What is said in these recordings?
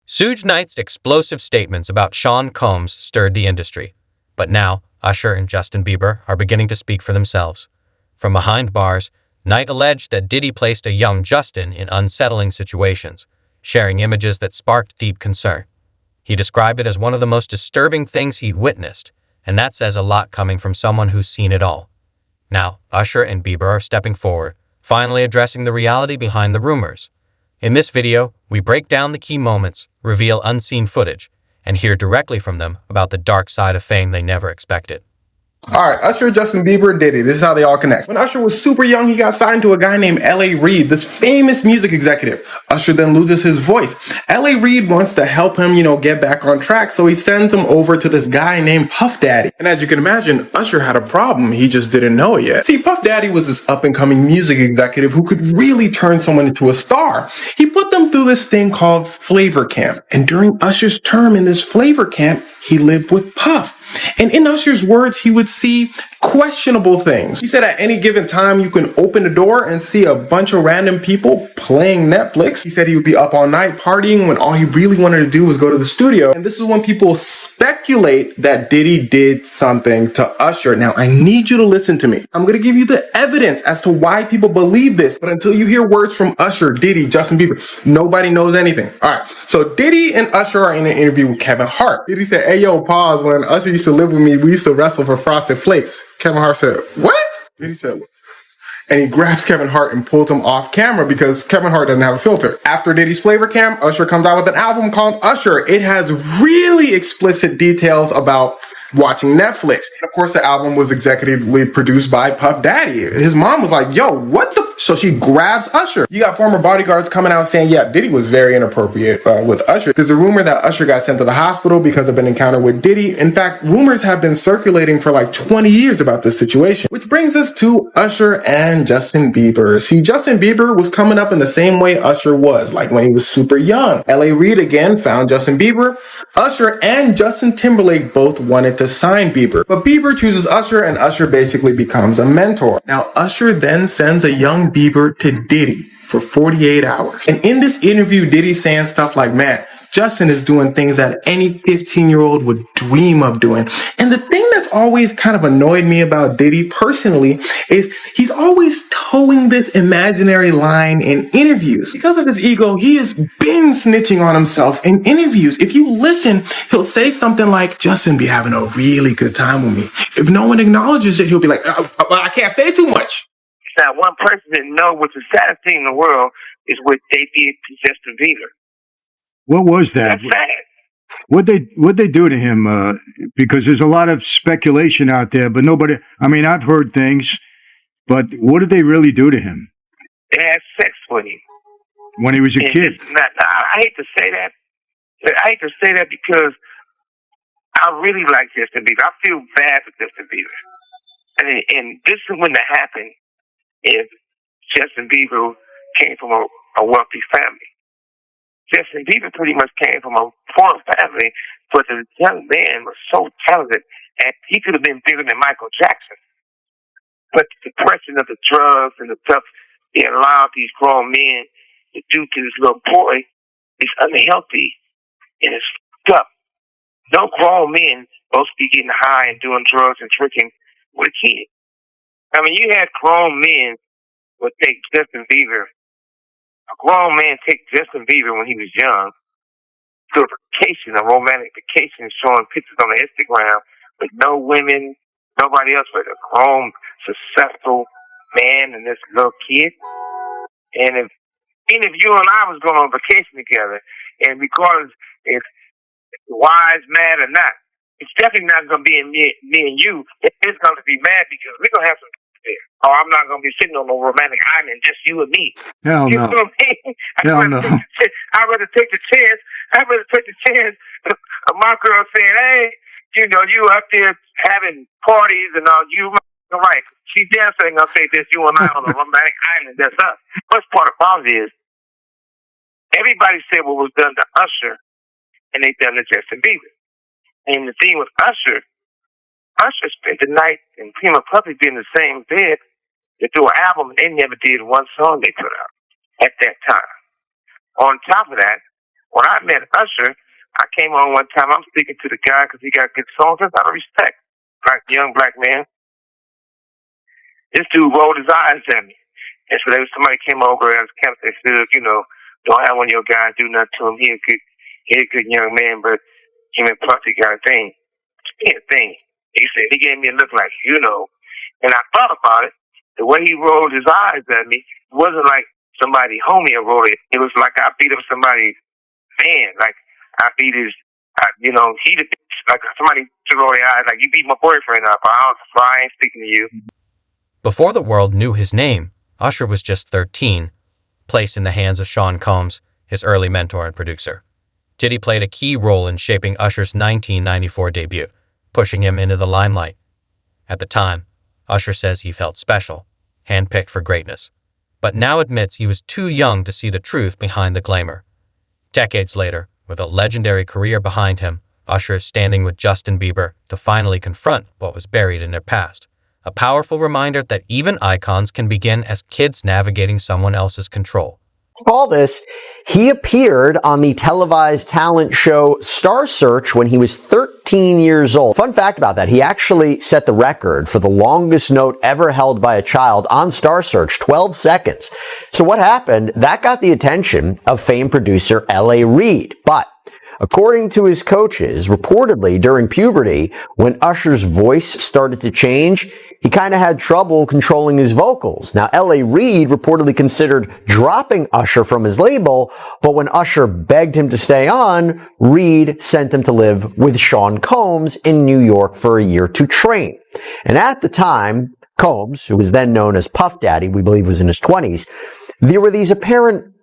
Suge Knight's explosive statements about Sean Combs stirred the industry, but now Usher and Justin Bieber are beginning to speak for themselves. From behind bars, Knight alleged that Diddy placed a young Justin in unsettling situations, sharing images that sparked deep concern. He described it as one of the most disturbing things he'd witnessed, and that says a lot coming from someone who's seen it all. Now, Usher and Bieber are stepping forward, finally addressing the reality behind the rumors. In this video, we break down the key moments, reveal unseen footage, and hear directly from them about the dark side of fame they never expected. Alright, Usher, Justin Bieber, Diddy. This is how they all connect. When Usher was super young, he got signed to a guy named L.A. Reid, this famous music executive. Usher then loses his voice. L.A. Reid wants to help him, get back on track, so he sends him over to this guy named Puff Daddy. And as you can imagine, Usher had a problem. He just didn't know it yet. See, Puff Daddy was this up-and-coming music executive who could really turn someone into a star. He put them through this thing called Flavor Camp. And during Usher's term in this Flavor Camp, he lived with Puff. And in Usher's words, he would see questionable things. He said at any given time, you can open the door and see a bunch of random people playing Netflix. He said he would be up all night partying when all he really wanted to do was go to the studio. And this is when people speculate that Diddy did something to Usher. Now, I need you to listen to me. I'm going to give you the evidence as to why people believe this. But until you hear words from Usher, Diddy, Justin Bieber, nobody knows anything. All right. So Diddy and Usher are in an interview with Kevin Hart. Diddy said, "Hey, yo, pause. When Usher used to live with me, we used to wrestle for Frosted Flakes." Kevin Hart said, "What?" Diddy said, "What?" And he grabs Kevin Hart and pulls him off camera because Kevin Hart doesn't have a filter. After Diddy's Flavor Camp, Usher comes out with an album called Usher. It has really explicit details about watching Netflix. And of course, the album was executively produced by Puff Daddy. His mom was like, "Yo, what the?" So she grabs Usher. You got former bodyguards coming out saying, yeah, Diddy was very inappropriate with Usher. There's a rumor that Usher got sent to the hospital because of an encounter with Diddy. In fact, rumors have been circulating for like 20 years about this situation. Which brings us to Usher and Justin Bieber. See, Justin Bieber was coming up in the same way Usher was, like when he was super young. L.A. Reid again found Justin Bieber. Usher and Justin Timberlake both wanted to sign Bieber. But Bieber chooses Usher, and Usher basically becomes a mentor. Now, Usher then sends a young Bieber to Diddy for 48 hours. And in this interview, Diddy's saying stuff like, "Man, Justin is doing things that any 15-year-old would dream of doing." And the thing that's always kind of annoyed me about Diddy personally is he's always towing this imaginary line in interviews. Because of his ego, he has been snitching on himself in interviews. If you listen, he'll say something like, "Justin be having a really good time with me." If no one acknowledges it, he'll be like, I can't say too much." Now, one person that know what's the saddest thing in the world is what they did to Justin Bieber. What was that? That's sad. What'd they do to him? Because there's a lot of speculation out there, but nobody. I mean, I've heard things, but what did they really do to him? They had sex with him When he was a kid. I hate to say that. I hate to say that because I really like Justin Bieber. I feel bad for Justin Bieber, and this is when that happened. If Justin Bieber came from a wealthy family. Justin Bieber pretty much came from a poor family, but the young man was so talented, and he could have been bigger than Michael Jackson. But the depression of the drugs and the stuff he allowed these grown men to do to this little boy is unhealthy, and it's fucked up. No grown men supposed to be getting high and doing drugs and tricking with a kid. I mean, you had grown men would take Justin Bieber. A grown man take Justin Bieber when he was young to a vacation, a romantic vacation, showing pictures on the Instagram with no women, nobody else, but a grown, successful man and this little kid. And even if you and I was going on vacation together, and because if the wives mad or not, it's definitely not going to be in me and you. It's going to be mad because we're going to have some there. Or I'm not going to be sitting on no romantic island, just you and me. Hell you no. know what I mean? Hell no. I'd rather take the chance. I'd rather take the chance of my girl saying, "Hey, you up there having parties and all. You right. She damn sure ain't going to say this, you and I on a romantic island. That's us." First part of the problem is, everybody said what was done to Usher, and they done to Justin Bieber. And the thing with Usher spent the night and Prima Puppy being in the same bed to do an album, and they never did one song they put out at that time. On top of that, when I met Usher, I came on one time. I'm speaking to the guy because he got good songs. That's out of respect. Young black man. This dude rolled his eyes at me. And so somebody came over as kept. They said, don't have one of your guys do nothing to him. He a good young man, but him and Puffy got a thing. He had a thing. He said, he gave me a look like, And I thought about it. The way he rolled his eyes at me, it wasn't like somebody homie rolled it. It was like I beat up somebody's man. Like I beat his, he the like somebody to roll their eyes. Like you beat my boyfriend up. I ain't speaking to you. Before the world knew his name, Usher was just 13, placed in the hands of Sean Combs, his early mentor and producer. Diddy played a key role in shaping Usher's 1994 debut, pushing him into the limelight. At the time, Usher says he felt special, handpicked for greatness, but now admits he was too young to see the truth behind the glamour. Decades later, with a legendary career behind him, Usher is standing with Justin Bieber to finally confront what was buried in their past. A powerful reminder that even icons can begin as kids navigating someone else's control. All this, he appeared on the televised talent show Star Search when he was 13 years old. Fun fact about that, he actually set the record for the longest note ever held by a child on Star Search, 12 seconds. So what happened? That got the attention of famed producer L.A. Reid. But according to his coaches, reportedly during puberty, when Usher's voice started to change, he kind of had trouble controlling his vocals. Now, L.A. Reid reportedly considered dropping Usher from his label, but when Usher begged him to stay on, Reid sent him to live with Sean Combs in New York for a year to train. And at the time, Combs, who was then known as Puff Daddy, we believe was in his 20s, there were these apparent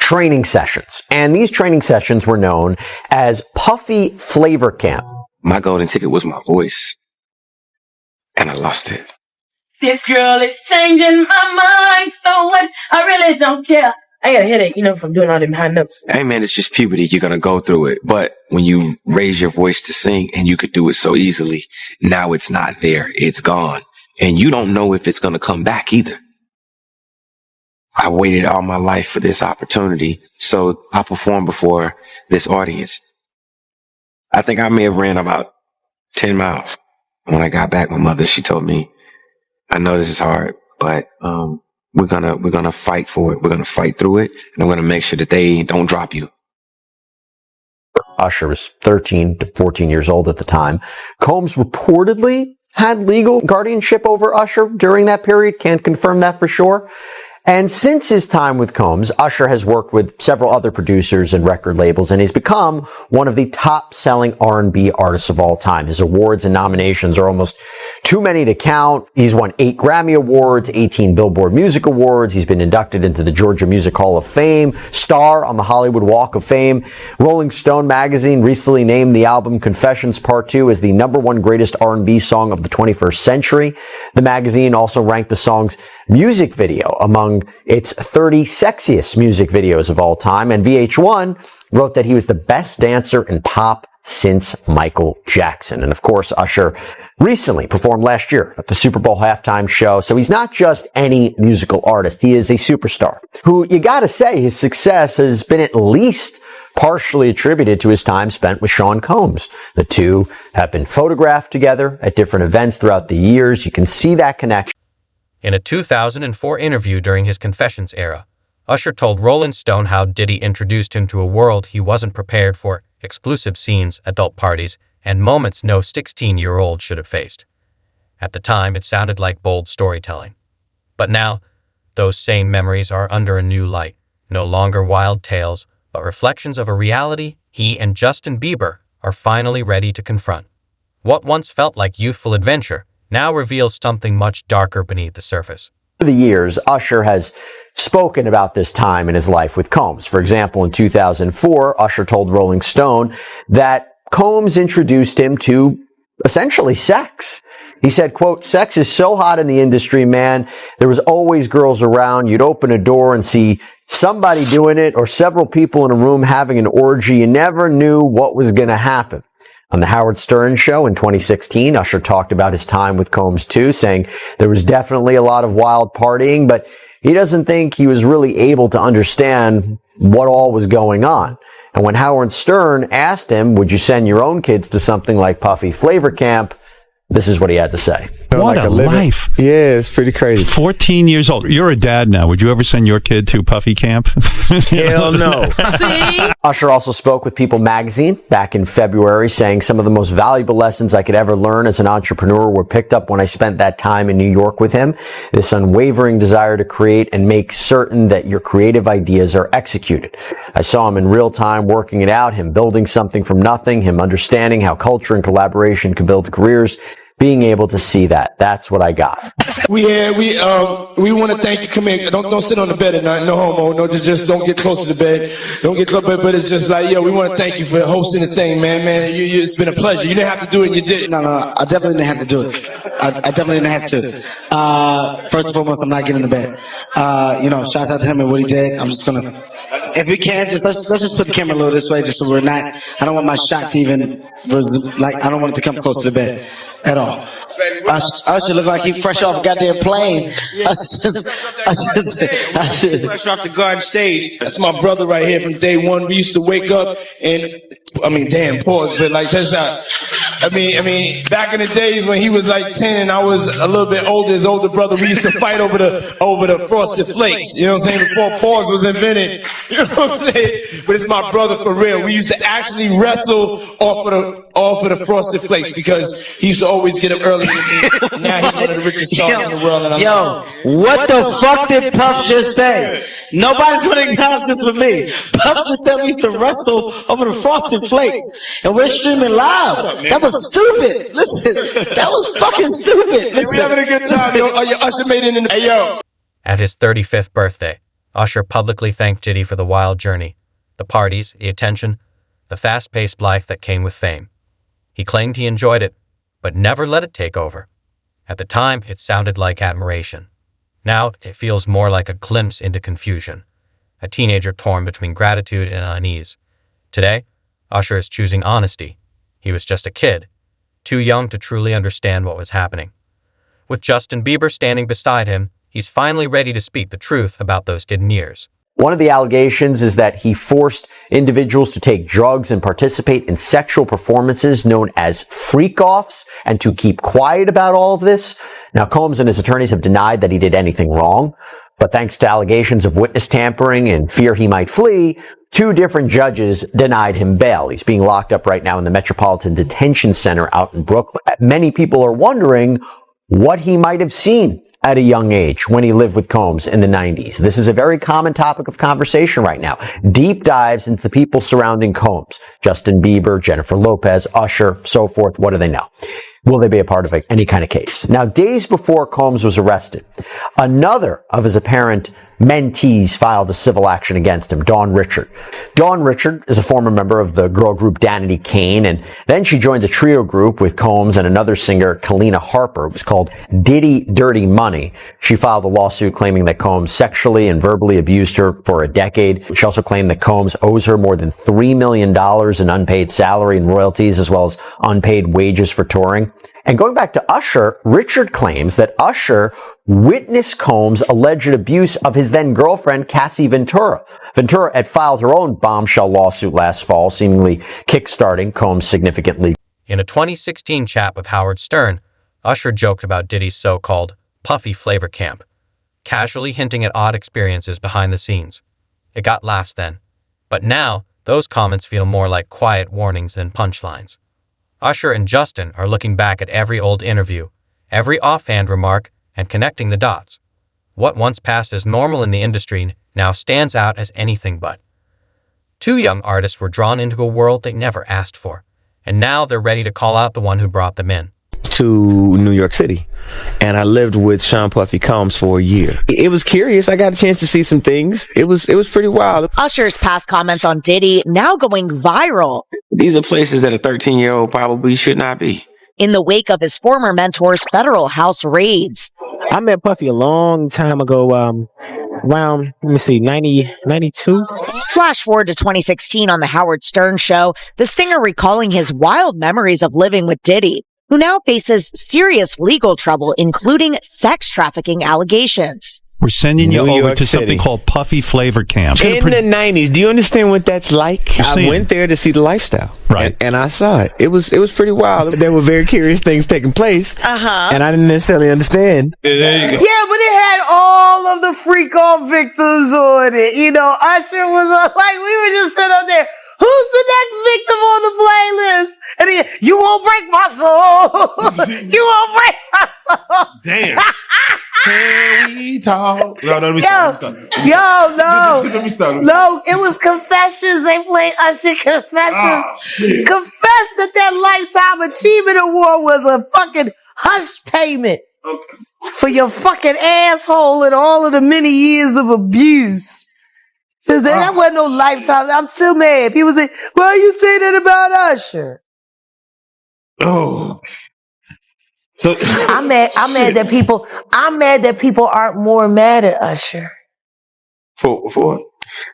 training sessions. And these training sessions were known as Puffy Flavor Camp. My golden ticket was my voice, and I lost it. This girl is changing my mind, so what? I really don't care. I got a headache, from doing all them high notes. Hey man, it's just puberty. You're going to go through it. But when you raise your voice to sing and you could do it so easily, now it's not there. It's gone. And you don't know if it's going to come back either. I waited all my life for this opportunity, so I performed before this audience. I think I may have ran about 10 miles. When I got back, my mother, she told me, I know this is hard, but we're gonna fight for it. We're gonna fight through it, and I'm gonna make sure that they don't drop you. Usher was 13 to 14 years old at the time. Combs reportedly had legal guardianship over Usher during that period. Can't confirm that for sure. And since his time with Combs, Usher has worked with several other producers and record labels, and he's become one of the top-selling R&B artists of all time. His awards and nominations are almost too many to count. He's won 8 Grammy Awards, 18 Billboard Music Awards. He's been inducted into the Georgia Music Hall of Fame, star on the Hollywood Walk of Fame. Rolling Stone magazine recently named the album Confessions Part 2 as the #1 greatest R&B song of the 21st century. The magazine also ranked the song's music video among its 30 sexiest music videos of all time, and VH1 wrote that he was the best dancer in pop since Michael Jackson. And of course, Usher recently performed last year at the Super Bowl halftime show, so he's not just any musical artist, he is a superstar, who you gotta say his success has been at least partially attributed to his time spent with Sean Combs. The two have been photographed together at different events throughout the years. You can see that connection. In a 2004 interview during his Confessions era, Usher told Rolling Stone how Diddy introduced him to a world he wasn't prepared for: exclusive scenes, adult parties, and moments no 16-year-old should have faced. At the time, it sounded like bold storytelling. But now, those same memories are under a new light, no longer wild tales, but reflections of a reality he and Justin Bieber are finally ready to confront. What once felt like youthful adventure now reveals something much darker beneath the surface. Over the years, Usher has spoken about this time in his life with Combs. For example, in 2004, Usher told Rolling Stone that Combs introduced him to essentially sex. He said, quote, "Sex is so hot in the industry, man. There was always girls around. You'd open a door and see somebody doing it or several people in a room having an orgy. You never knew what was going to happen." On the Howard Stern show in 2016, Usher talked about his time with Combs too, saying there was definitely a lot of wild partying, but he doesn't think he was really able to understand what all was going on. And when Howard Stern asked him, would you send your own kids to something like Puffy Flavor Camp, this is what he had to say. What a life. Yeah, it's pretty crazy. 14 years old. You're a dad now. Would you ever send your kid to Puffy Camp? Hell no. Usher also spoke with People magazine back in February, saying some of the most valuable lessons I could ever learn as an entrepreneur were picked up when I spent that time in New York with him. This unwavering desire to create and make certain that your creative ideas are executed. I saw him in real time working it out, him building something from nothing, him understanding how culture and collaboration can build careers. Being able to see that, that's what I got. We want to thank you. Come here. Don't sit on the bed at night. No homo. No, just don't get close to the bed. Don't get close. But it's just like, yo, we want to thank you for hosting the thing, man. It's been a pleasure. You didn't have to do it, and you did it. No, I definitely didn't have to do it. I definitely didn't have to. First and foremost, I'm not getting in the bed. Shout out to him and what he did. I'm just gonna, if we can, let's just put the camera a little this way, just so we're not. I don't want my shot to even I don't want it to come close to the bed at all. Usher look like he fresh off a goddamn plane. Fresh off the garden stage. That's my brother right here from day one. We used to wake up and, pause, but like, that's how. Back in the days when he was like 10 and I was a little bit older, his older brother, we used to fight over the Frosted Flakes. You know what I'm saying? Before pause was invented. You know what I'm saying? But it's my brother for real. We used to actually wrestle off of the Frosted Flakes because he used to always get up early. Now he's one of the richest stars in the world. And what the fuck did Puff just say? Nobody's going to acknowledge this with me. Puff just said we used to wrestle over the Frosted Flakes, and we're streaming live. That was stupid. Listen, that was fucking stupid. Listen, we having a good time, yo. Usher made it in. Hey, yo. At his 35th birthday, Usher publicly thanked Diddy for the wild journey, the parties, the attention, the fast-paced life that came with fame. He claimed he enjoyed it, but never let it take over. At the time, it sounded like admiration. Now, it feels more like a glimpse into confusion, a teenager torn between gratitude and unease. Today, Usher is choosing honesty. He was just a kid, too young to truly understand what was happening. With Justin Bieber standing beside him, he's finally ready to speak the truth about those hidden years. One of the allegations is that he forced individuals to take drugs and participate in sexual performances known as freak-offs and to keep quiet about all of this. Now, Combs and his attorneys have denied that he did anything wrong, but thanks to allegations of witness tampering and fear he might flee, 2 different judges denied him bail. He's being locked up right now in the Metropolitan Detention Center out in Brooklyn. Many people are wondering what he might have seen at a young age when he lived with Combs in the 90s. This is a very common topic of conversation right now. Deep dives into the people surrounding Combs. Justin Bieber, Jennifer Lopez, Usher, so forth. What do they know? Will they be a part of any kind of case? Now, days before Combs was arrested, another of his apparent mentees filed a civil action against him, Dawn Richard. Dawn Richard is a former member of the girl group Danity Kane, and then she joined a trio group with Combs and another singer, Kalina Harper. It was called Diddy Dirty Money. She filed a lawsuit claiming that Combs sexually and verbally abused her for a decade. She also claimed that Combs owes her more than $3 million in unpaid salary and royalties, as well as unpaid wages for touring. And going back to Usher, Richard claims that Usher witnessed Combs' alleged abuse of his then-girlfriend, Cassie Ventura. Ventura had filed her own bombshell lawsuit last fall, seemingly kickstarting Combs' significant legal. In a 2016 chat with Howard Stern, Usher joked about Diddy's so-called Puffy Flavor Camp, casually hinting at odd experiences behind the scenes. It got laughs then, but now those comments feel more like quiet warnings than punchlines. Usher and Justin are looking back at every old interview, every offhand remark, and connecting the dots. What once passed as normal in the industry now stands out as anything but. 2 young artists were drawn into a world they never asked for, and now they're ready to call out the one who brought them in. To New York City, and I lived with Sean Puffy Combs for a year. It was curious. I got a chance to see some things. It was pretty wild. Usher's past comments on Diddy now going viral. These are places that a 13-year-old probably should not be. In the wake of his former mentor's federal house raids. I met Puffy a long time ago, around, 92. Flash forward to 2016 on the Howard Stern show, the singer recalling his wild memories of living with Diddy, who now faces serious legal trouble, including sex trafficking allegations. We're sending you New over York to something City. called Puffy Flavor Camp. In the 90s. Do you understand what that's like? You're I seeing- went there to see the lifestyle. Right. And I saw it. It was pretty wild. There were very curious things taking place. Uh-huh. And I didn't necessarily understand. There you go. Yeah, but it had all of the freak off victims on it. You know, Usher was like, we were just sitting up there. Who's the next victim on the playlist? And he, you won't break my soul. You won't break my soul. Damn. Can we talk? No, let me stop. No, it was Confessions. They played Usher Confessions. Confess that Lifetime Achievement Award was a fucking hush payment for your fucking asshole and all of the many years of abuse. That wasn't no lifetime. I'm still mad. People say, why you say that about Usher? Oh. So I'm mad that people aren't more mad at Usher. For what?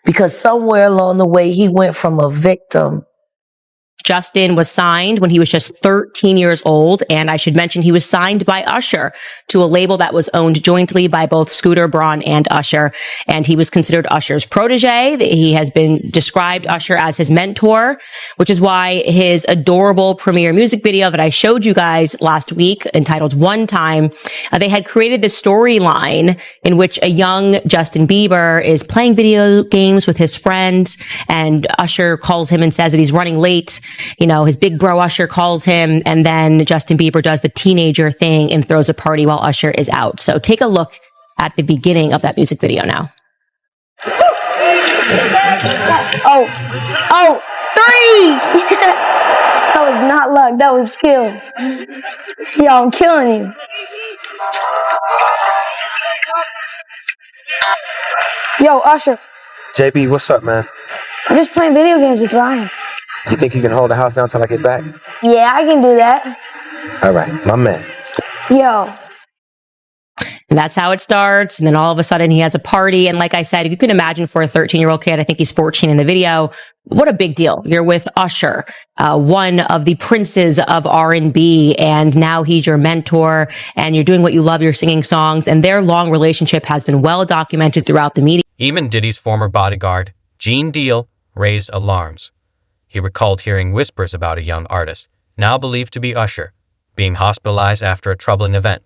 Because somewhere along the way, he went from a victim. Justin was signed when he was just 13 years old. And I should mention he was signed by Usher to a label that was owned jointly by both Scooter Braun and Usher. And he was considered Usher's protege. He has been described Usher as his mentor, which is why his adorable premiere music video that I showed you guys last week entitled One Time, they had created this storyline in which a young Justin Bieber is playing video games with his friends and Usher calls him and says that he's running late. You know, his big bro Usher calls him and then Justin Bieber does the teenager thing and throws a party while Usher is out. So take a look at the beginning of that music video now. Three! That was not luck, that was skill. Yo, I'm killing you. Yo, Usher, JB, what's up, man? I'm just playing video games with Ryan. You think you can hold the house down till I get back? Yeah, I can do that. All right, my man. Yo. And that's how it starts. And then all of a sudden he has a party. And like I said, you can imagine for a 13-year-old kid, I think he's 14 in the video. What a big deal. You're with Usher, one of the princes of R&B. And now he's your mentor and you're doing what you love. You're singing songs and their long relationship has been well documented throughout the media. Even Diddy's former bodyguard, Gene Deal, raised alarms. He recalled hearing whispers about a young artist, now believed to be Usher, being hospitalized after a troubling event.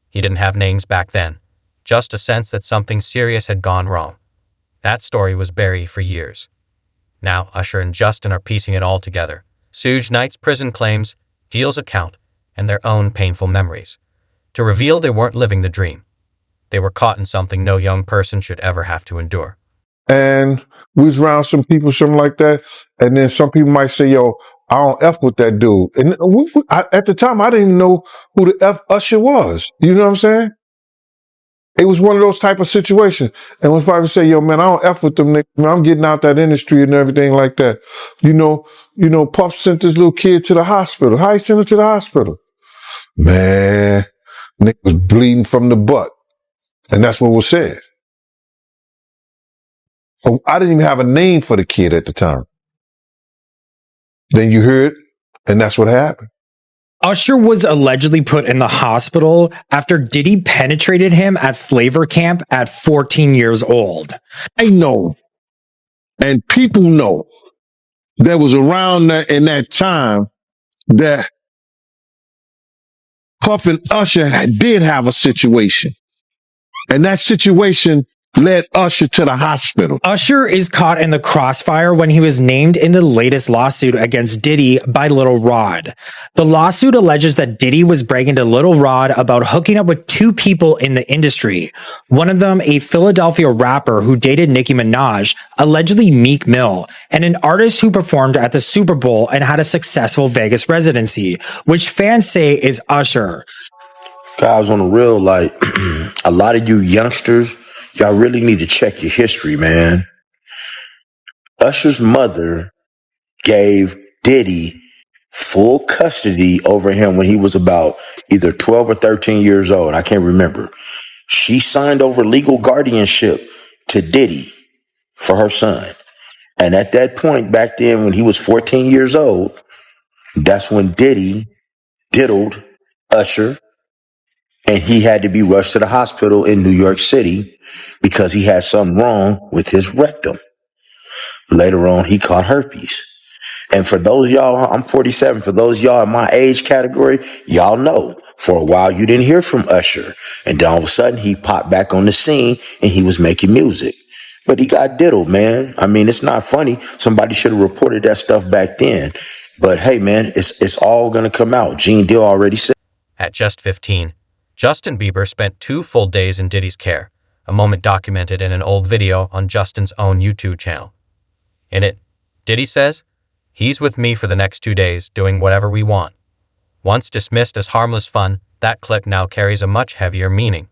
He didn't have names back then, just a sense that something serious had gone wrong. That story was buried for years. Now Usher and Justin are piecing it all together. Suge Knight's prison claims, Deal's account, and their own painful memories. To reveal they weren't living the dream. They were caught in something no young person should ever have to endure. And we was around some people, something like that. And then some people might say, yo, I don't F with that dude. And at the time, I didn't even know who the F Usher was. You know what I'm saying? It was one of those type of situations. And when people say, yo, man, I don't F with them niggas. Man, I'm getting out that industry and everything like that. You know, Puff sent this little kid to the hospital. How he sent him to the hospital? Man, nigga was bleeding from the butt. And that's what was said. I didn't even have a name for the kid at the time. Then you heard, and that's what happened. Usher was allegedly put in the hospital after Diddy penetrated him at Flavor Camp at 14 years old. I know, and people know, that was around in that time that Puff and Usher did have a situation. And that situation led Usher to the hospital. Usher is caught in the crossfire when he was named in the latest lawsuit against Diddy by Lil Rod. The lawsuit alleges that Diddy was bragging to Lil Rod about hooking up with two people in the industry. One of them, a Philadelphia rapper who dated Nicki Minaj, allegedly Meek Mill, and an artist who performed at the Super Bowl and had a successful Vegas residency, which fans say is Usher. Guys, on the real, like, a lot of you youngsters, y'all really need to check your history, man. Usher's mother gave Diddy full custody over him when he was about either 12 or 13 years old. I can't remember. She signed over legal guardianship to Diddy for her son. And at that point, back then, when he was 14 years old, that's when Diddy diddled Usher and he had to be rushed to the hospital in New York City because he had something wrong with his rectum. Later on, he caught herpes. And for those y'all, I'm 47, for those y'all in my age category, y'all know for a while you didn't hear from Usher. And then all of a sudden he popped back on the scene and he was making music. But he got diddled, man. I mean, it's not funny. Somebody should have reported that stuff back then. But hey, man, it's all going to come out. Gene Deal already said. At just 15, Justin Bieber spent 2 full days in Diddy's care, a moment documented in an old video on Justin's own YouTube channel. In it, Diddy says, "He's with me for the next 2 days, doing whatever we want." Once dismissed as harmless fun, that clip now carries a much heavier meaning.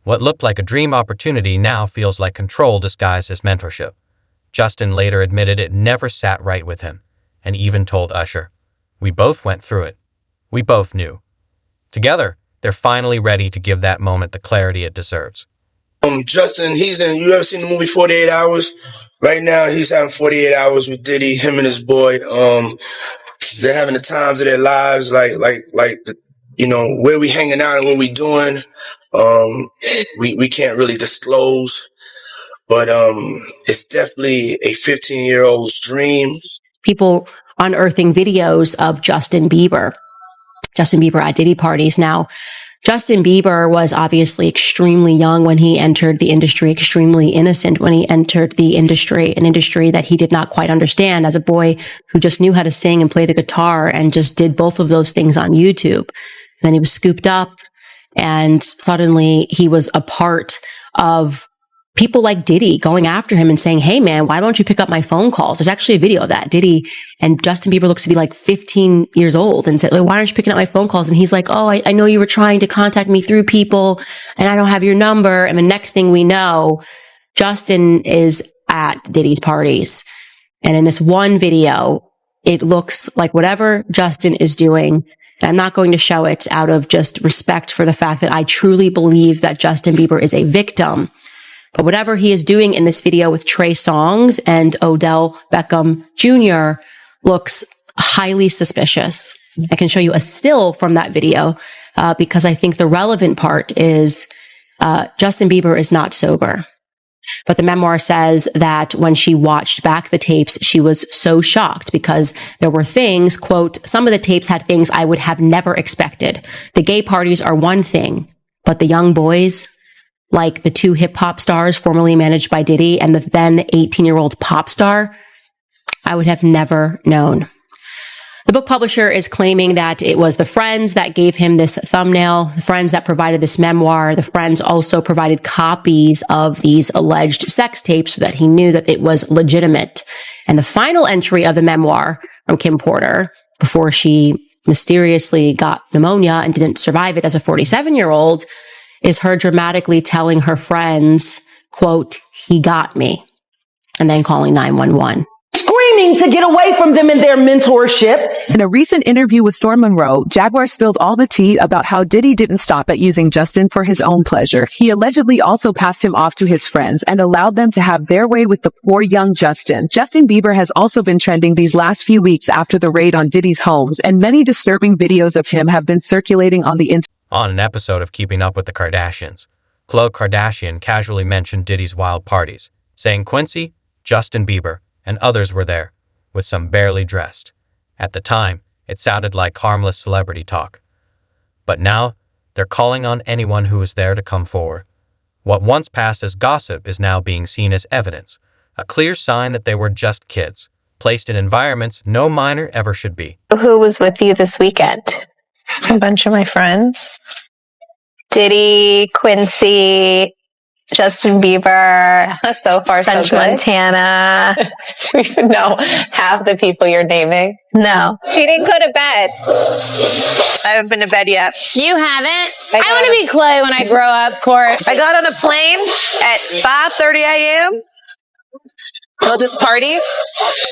What looked like a dream opportunity now feels like control disguised as mentorship. Justin later admitted it never sat right with him, and even told Usher, "We both went through it. We both knew." Together, they're finally ready to give that moment the clarity it deserves. Justin, you ever seen the movie 48 Hours? Right now, he's having 48 hours with Diddy, him and his boy. They're having the times of their lives, where we hanging out and what we doing. We can't really disclose, but it's definitely a 15-year-old's dream. People unearthing videos of Justin Bieber at Diddy parties. Now, Justin Bieber was obviously extremely young when he entered the industry, extremely innocent when he entered the industry, an industry that he did not quite understand as a boy who just knew how to sing and play the guitar and just did both of those things on YouTube. Then he was scooped up and suddenly he was a part of people like Diddy going after him and saying, "Hey man, why don't you pick up my phone calls?" There's actually a video of that. Diddy and Justin Bieber looks to be like 15 years old and said, "Why aren't you picking up my phone calls?" And he's like, "Oh, I know you were trying to contact me through people and I don't have your number." And the next thing we know, Justin is at Diddy's parties. And in this one video, it looks like whatever Justin is doing, and I'm not going to show it out of just respect for the fact that I truly believe that Justin Bieber is a victim. But whatever he is doing in this video with Trey Songz and Odell Beckham Jr. looks highly suspicious. I can show you a still from that video because I think the relevant part is Justin Bieber is not sober. But the memoir says that when she watched back the tapes, she was so shocked because there were things, quote, "Some of the tapes had things I would have never expected. The gay parties are one thing, but the young boys, like the 2 hip hop stars formerly managed by Diddy and the then 18-year-old pop star, I would have never known." The book publisher is claiming that it was the friends that gave him this thumbnail, the friends that provided this memoir. The friends also provided copies of these alleged sex tapes so that he knew that it was legitimate. And the final entry of the memoir from Kim Porter, before she mysteriously got pneumonia and didn't survive it as a 47-year-old, is her dramatically telling her friends, quote, "He got me," and then calling 911. Screaming to get away from them in their mentorship. In a recent interview with Storm Monroe, Jaguar spilled all the tea about how Diddy didn't stop at using Justin for his own pleasure. He allegedly also passed him off to his friends and allowed them to have their way with the poor young Justin. Justin Bieber has also been trending these last few weeks after the raid on Diddy's homes, and many disturbing videos of him have been circulating on the internet. On an episode of Keeping Up with the Kardashians, Khloe Kardashian casually mentioned Diddy's wild parties, saying Quincy, Justin Bieber, and others were there, with some barely dressed. At the time, it sounded like harmless celebrity talk. But now, they're calling on anyone who was there to come forward. What once passed as gossip is now being seen as evidence, a clear sign that they were just kids, placed in environments no minor ever should be. Who was with you this weekend? A bunch of my friends. Diddy, Quincy, Justin Bieber, so far French so good. Montana. Do you even know half the people you're naming? No. She didn't go to bed. I haven't been to bed yet. You haven't? I want to be Clay when I grow up, Court. I got on a plane at 5:30 a.m. Go to this party. I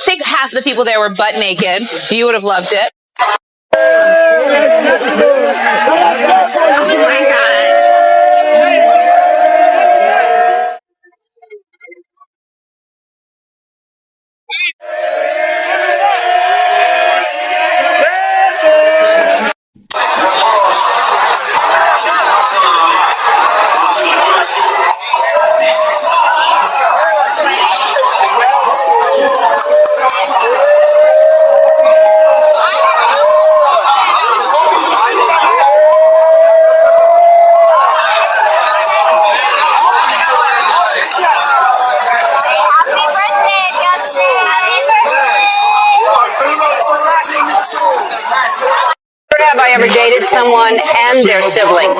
think half the people there were butt naked. You would have loved it. Oh my God. ever dated someone and their sibling.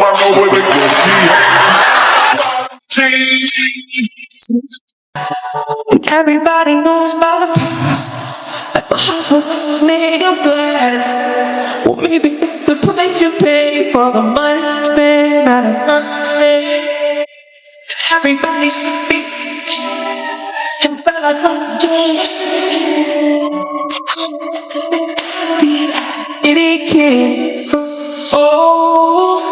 Everybody knows about the past. Like the house made of glass. Well, maybe the price you pay for the money made out of money. Everybody's speaking. And Bella don't do it kid. Oh.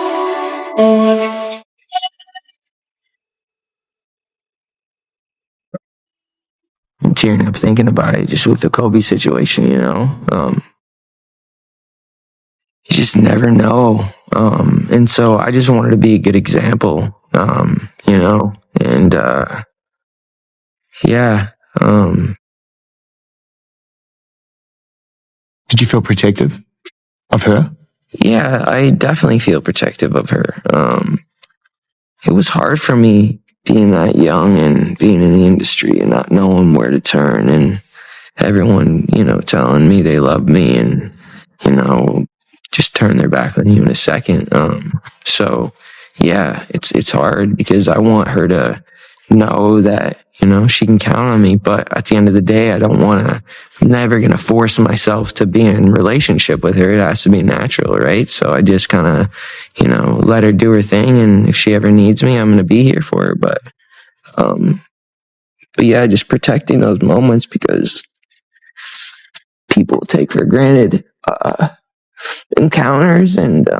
I'm tearing up thinking about it, just with the Kobe situation, you know. You just never know. And so I just wanted to be a good example, you know, and yeah. Did you feel protective of her? Yeah, I definitely feel protective of her. It was hard for me being that young and being in the industry and not knowing where to turn, and everyone, you know, telling me they love me and, you know, just turn their back on you in a second. So yeah, it's hard because I want her to know that, you know, she can count on me. But at the end of the day, I'm never going to force myself to be in relationship with her. It has to be natural, right? So I just kind of, you know, let her do her thing. And if she ever needs me, I'm going to be here for her. But yeah, just protecting those moments because people take for granted encounters and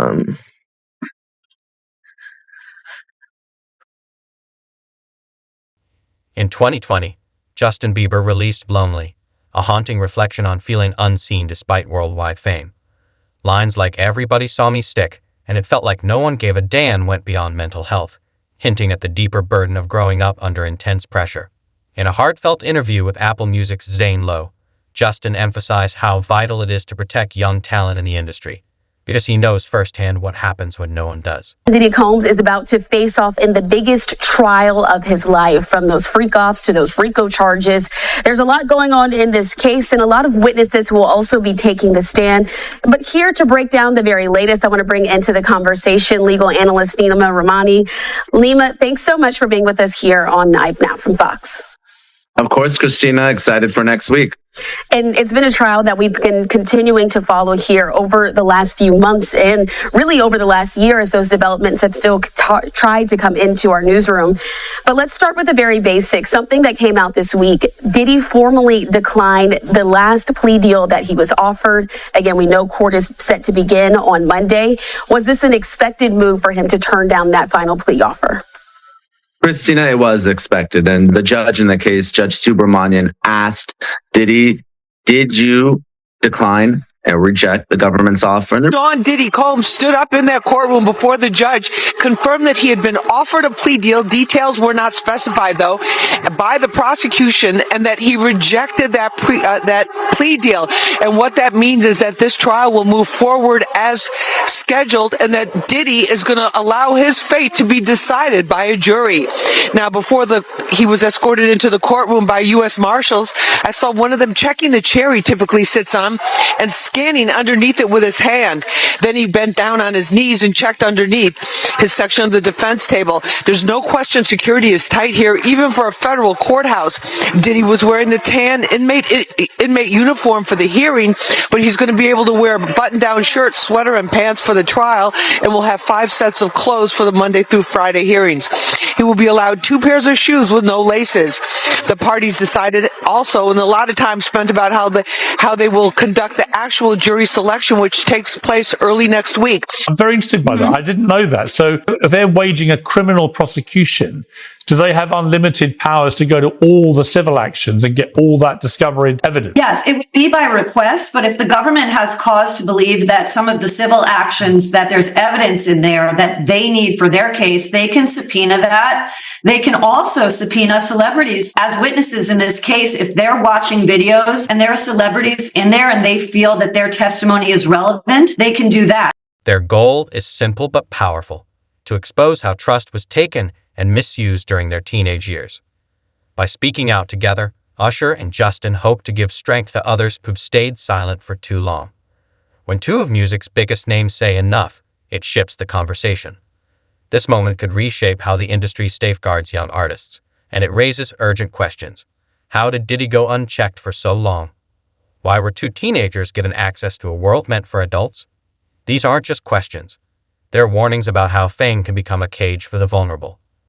In 2020, Justin Bieber released Lonely, a haunting reflection on feeling unseen despite worldwide fame. Lines like "Everybody saw me" stick, and it felt like no one gave a damn went beyond mental health, hinting at the deeper burden of growing up under intense pressure. In a heartfelt interview with Apple Music's Zane Lowe, Justin emphasized how vital it is to protect young talent in the industry, because he knows firsthand what happens when no one does. Diddy Combs is about to face off in the biggest trial of his life, from those freak-offs to those RICO charges. There's a lot going on in this case, and a lot of witnesses will also be taking the stand. But here to break down the very latest, I want to bring into the conversation legal analyst Nima Rahmani. Nima, thanks so much for being with us here on Knife Now from Fox. Of course, Christina, excited for next week. And it's been a trial that we've been continuing to follow here over the last few months and really over the last year as those developments have still tried to come into our newsroom. But let's start with the very basics. Something that came out this week. Diddy formally declined the last plea deal that he was offered. Again, we know court is set to begin on Monday. Was this an expected move for him to turn down that final plea offer? Christina, it was expected. And the judge in the case, Judge Subramanian, asked Diddy, did you decline and reject the government's offer? Don Diddy Combs stood up in that courtroom before the judge, confirmed that he had been offered a plea deal. Details were not specified, though, by the prosecution, and that he rejected that plea deal. And what that means is that this trial will move forward as scheduled, and that Diddy is going to allow his fate to be decided by a jury. Now, before he was escorted into the courtroom by U.S. Marshals, I saw one of them checking the chair he typically sits on and scanning underneath it with his hand. Then he bent down on his knees and checked underneath his section of the defense table. There's no question security is tight here, even for a federal courthouse. Diddy was wearing the tan inmate uniform for the hearing, but he's going to be able to wear a button-down shirt, sweater, and pants for the trial, and will have 5 sets of clothes for the Monday through Friday hearings. He will be allowed 2 pairs of shoes with no laces. The parties decided also, and a lot of time spent about how they will conduct the actual jury selection, which takes place early next week. I'm very interested by that. I didn't know that. So if they're waging a criminal prosecution, do they have unlimited powers to go to all the civil actions and get all that discovered evidence? Yes, it would be by request, but if the government has cause to believe that some of the civil actions, that there's evidence in there that they need for their case, they can subpoena that. They can also subpoena celebrities as witnesses in this case. If they're watching videos and there are celebrities in there and they feel that their testimony is relevant, they can do that. Their goal is simple but powerful: to expose how trust was taken and misused during their teenage years. By speaking out together, Usher and Justin hope to give strength to others who've stayed silent for too long. When two of music's biggest names say enough, it shifts the conversation. This moment could reshape how the industry safeguards young artists, and it raises urgent questions. How did Diddy go unchecked for so long? Why were two teenagers given access to a world meant for adults? These aren't just questions. They're warnings about how fame can become a cage for the vulnerable.